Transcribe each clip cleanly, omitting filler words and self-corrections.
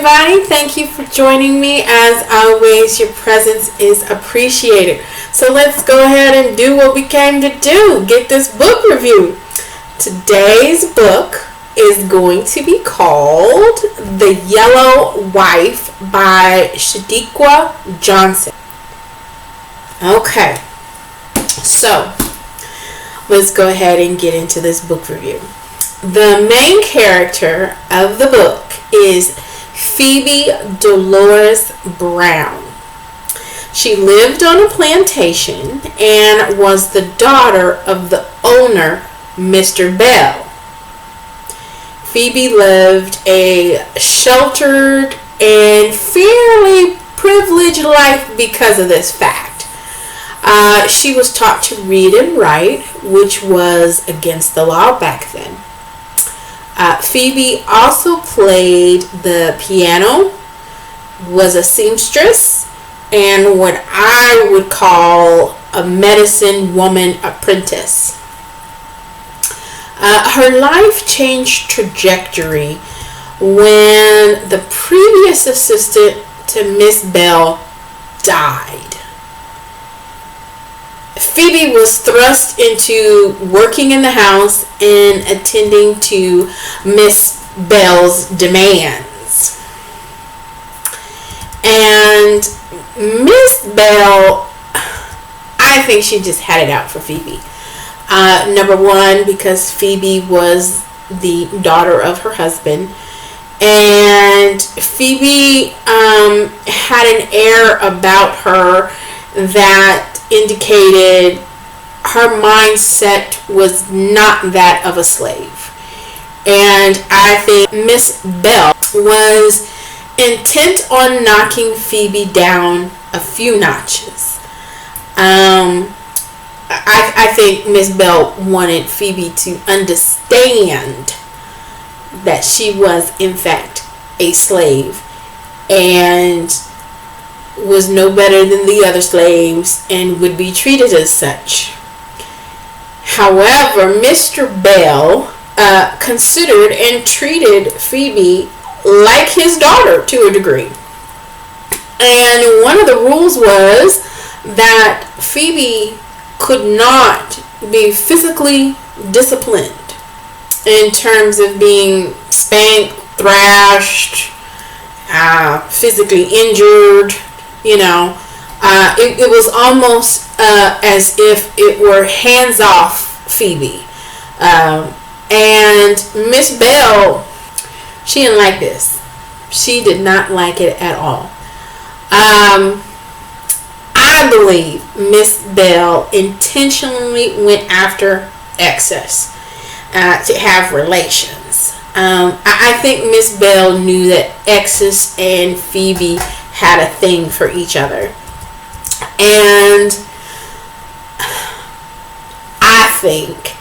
everybody. Thank you for joining me. As always, your presence is appreciated. So let's go ahead and do what we came to do. Get this book review. Today's book is going to be called The Yellow Wife by Sadeqa Johnson. Okay, so let's go ahead and get into this book review. The main character of the book is Phoebe Dolores Brown. She lived on a plantation and was the daughter of the owner, Mr. Bell. Phoebe lived a sheltered and fairly privileged life because of this fact. She was taught to read and write, which was against the law back then. Phoebe also played the piano, was a seamstress, and what I would call a medicine woman apprentice. Her life changed trajectory when the previous assistant to Miss Bell died. Phoebe was thrust into working in the house and attending to Miss Bell's demands. And Miss Bell, I think she just had it out for Phoebe. Number one, because Phoebe was the daughter of her husband. And Phoebe had an air about her that indicated her mindset was not that of a slave. And I think Miss Bell was intent on knocking Phoebe down a few notches. I think Miss Bell wanted Phoebe to understand that she was in fact a slave and was no better than the other slaves and would be treated as such. However, Mr. Bell considered and treated Phoebe like his daughter to a degree. And one of the rules was that Phoebe could not be physically disciplined in terms of being spanked, thrashed, physically injured. It was almost as if it were hands off Phoebe. And Miss Bell, she didn't like this. She did not like it at all. I believe Miss Bell intentionally went after excess to have relations. I think Miss Bell knew that Exus and Phoebe had a thing for each other. And I think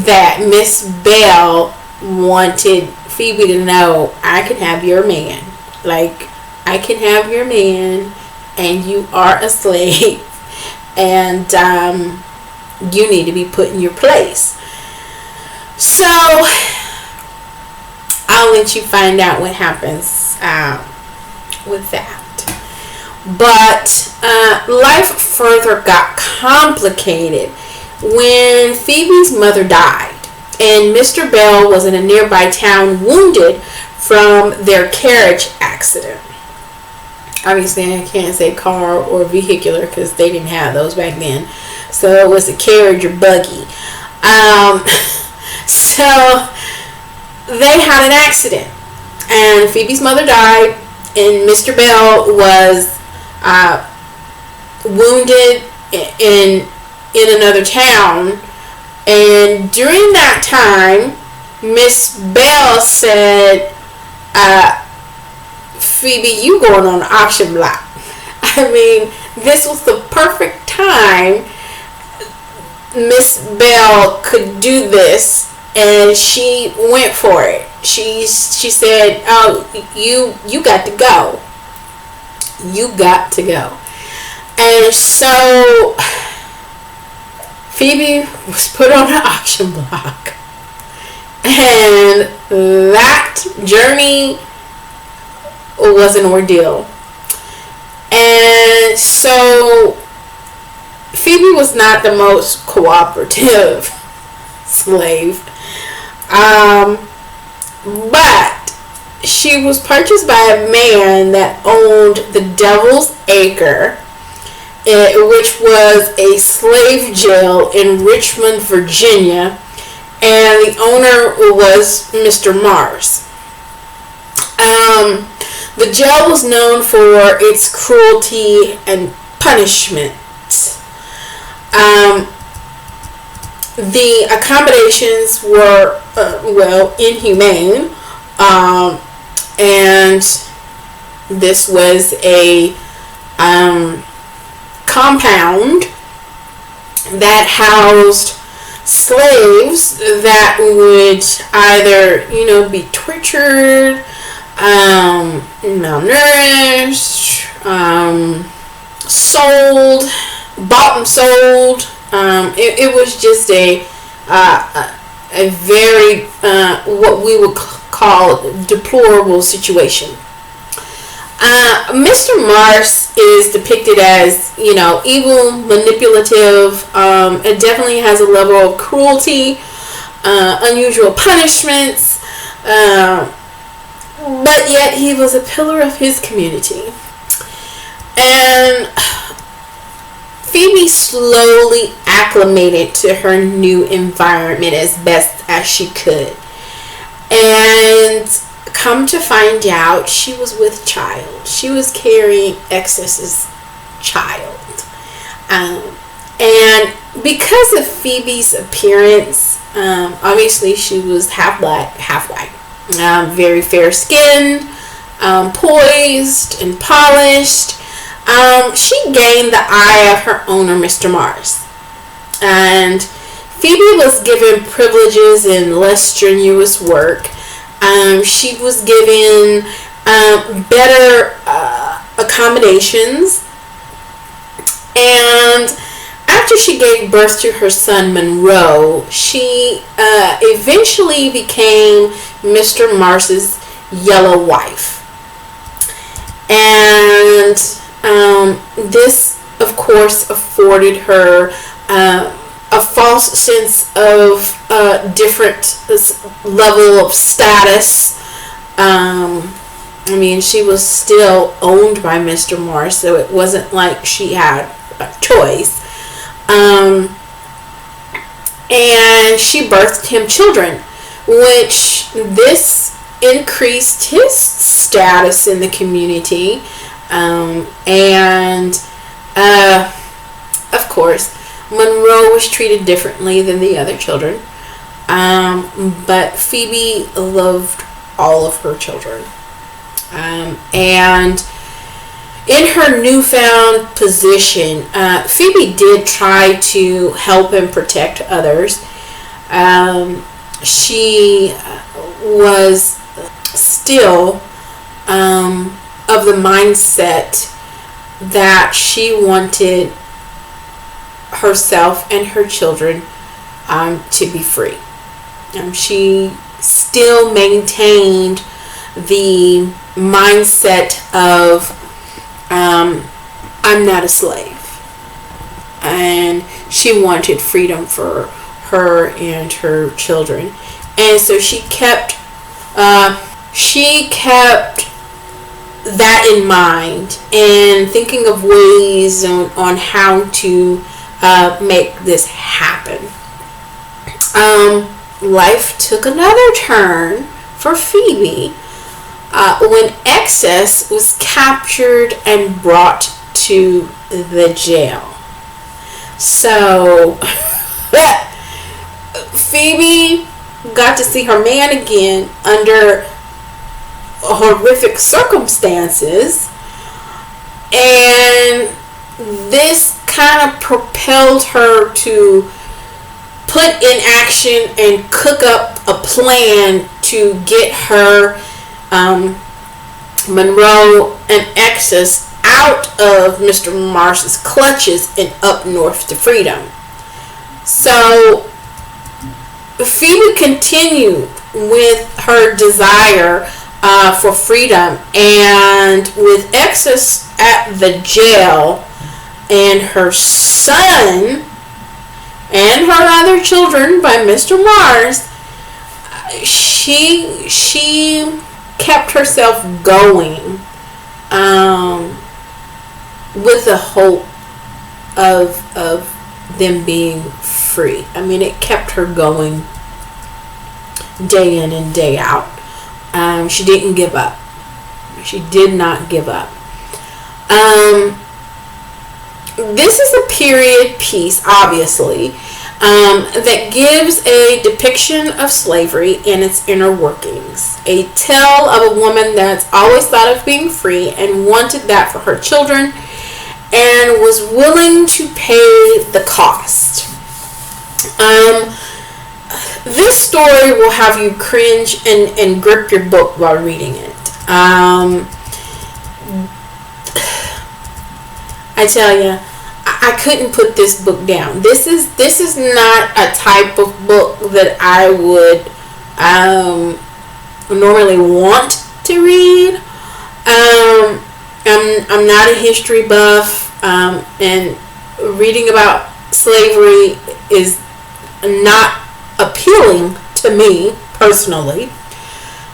that Miss Bell wanted Phoebe to know, I can have your man. Like, I can have your man and you are a slave and you need to be put in your place. So I'll let you find out what happens with that. But life further got complicated when Phoebe's mother died and Mr. Bell was in a nearby town wounded from their carriage accident. Obviously, I can't say car or vehicular because they didn't have those back then. So it was a carriage or buggy. So they had an accident and Phoebe's mother died and Mr. Bell was wounded in another town. And during that time, Miss Bell said, Phoebe, you going on the auction block. I mean, this was the perfect time Miss Bell could do this, and she went for it. She said, oh, you got to go. You got to go. And so Phoebe was put on the auction block. And that journey was an ordeal. And so Phoebe was not the most cooperative slave. But she was purchased by a man that owned the Devil's Acre, which was a slave jail in Richmond, Virginia, and the owner was Mr. Mars. The jail was known for its cruelty and punishment. The accommodations were, inhumane, and this was a compound that housed slaves that would either, be tortured, malnourished, bought and sold. It was just a very what we would call deplorable situation. Mr. Mars is depicted as, evil, manipulative. It definitely has a level of cruelty, unusual punishments, but yet he was a pillar of his community. And Phoebe slowly acclimated to her new environment as best as she could. And come to find out, she was with child. She was carrying Excess's child. And because of Phoebe's appearance, obviously she was half black, half white. Very fair skinned, poised and polished. She gained the eye of her owner, Mr. Mars. And Phoebe was given privileges and less strenuous work. She was given better accommodations. And after she gave birth to her son, Monroe, she eventually became Mr. Mars's yellow wife. And this, of course, afforded her a false sense of different level of status. She was still owned by Mr. Mars, so it wasn't like she had a choice. And she birthed him children, which this increased his status in the community. Of course, Monroe was treated differently than the other children. But Phoebe loved all of her children. And in her newfound position, Phoebe did try to help and protect others. She was still of the mindset that she wanted herself and her children to be free. She still maintained the mindset of I'm not a slave, and she wanted freedom for her and her children. And so she kept that in mind and thinking of ways on how to make this happen. Life took another turn for Phoebe when Excess was captured and brought to the jail. So Phoebe got to see her man again under horrific circumstances, and this kind of propelled her to put in action and cook up a plan to get her Monroe and Excess out of Mr. Mars's clutches and up north to freedom. So Phoebe continued with her desire for freedom, and with excess at the jail, and her son and her other children by Mr. Mars, she kept herself going with the hope of them being free. I mean, it kept her going day in and day out. She didn't give up. She did not give up. This is a period piece, obviously, that gives a depiction of slavery and its inner workings. A tale of a woman that's always thought of being free and wanted that for her children and was willing to pay the cost. This story will have you cringe and grip your book while reading it. I tell you, I couldn't put this book down. This is not a type of book that I would normally want to read. I'm not a history buff, and reading about slavery is not appealing to me personally.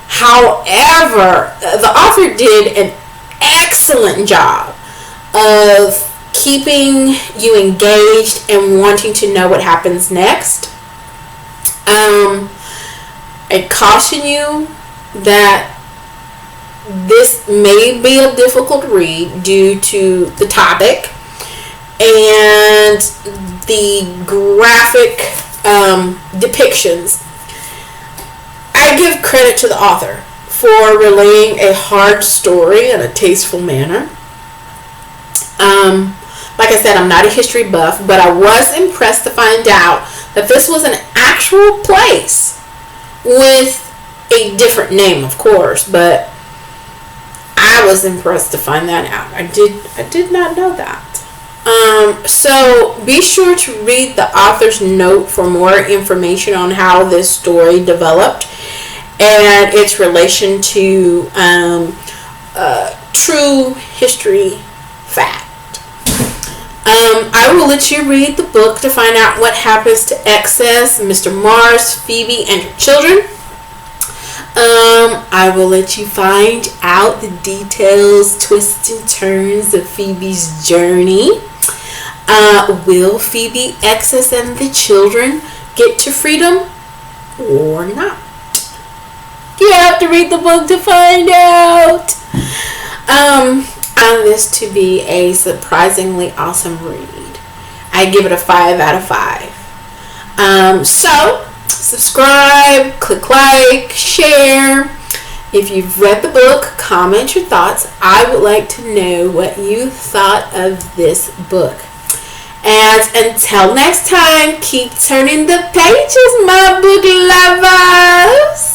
However, the author did an excellent job of keeping you engaged and wanting to know what happens next. I caution you that this may be a difficult read due to the topic and the graphic depictions. I give credit to the author for relaying a hard story in a tasteful manner. Like I said, I'm not a history buff, but I was impressed to find out that this was an actual place with a different name, of course, but I was impressed to find that out. I did not know that. So be sure to read the author's note for more information on how this story developed and its relation to true history fact. I will let you read the book to find out what happens to Excess, Mr. Mars, Phoebe, and her children. I will let you find out the details, twists, and turns of Phoebe's journey. Will Phoebe, Excess, and the children get to freedom or not? You have to read the book to find out. I found this to be a surprisingly awesome read. I give it a 5 out of 5. So subscribe, click like, share. If you've read the book, comment your thoughts. I would like to know what you thought of this book. And until next time, keep turning the pages, my book lovers.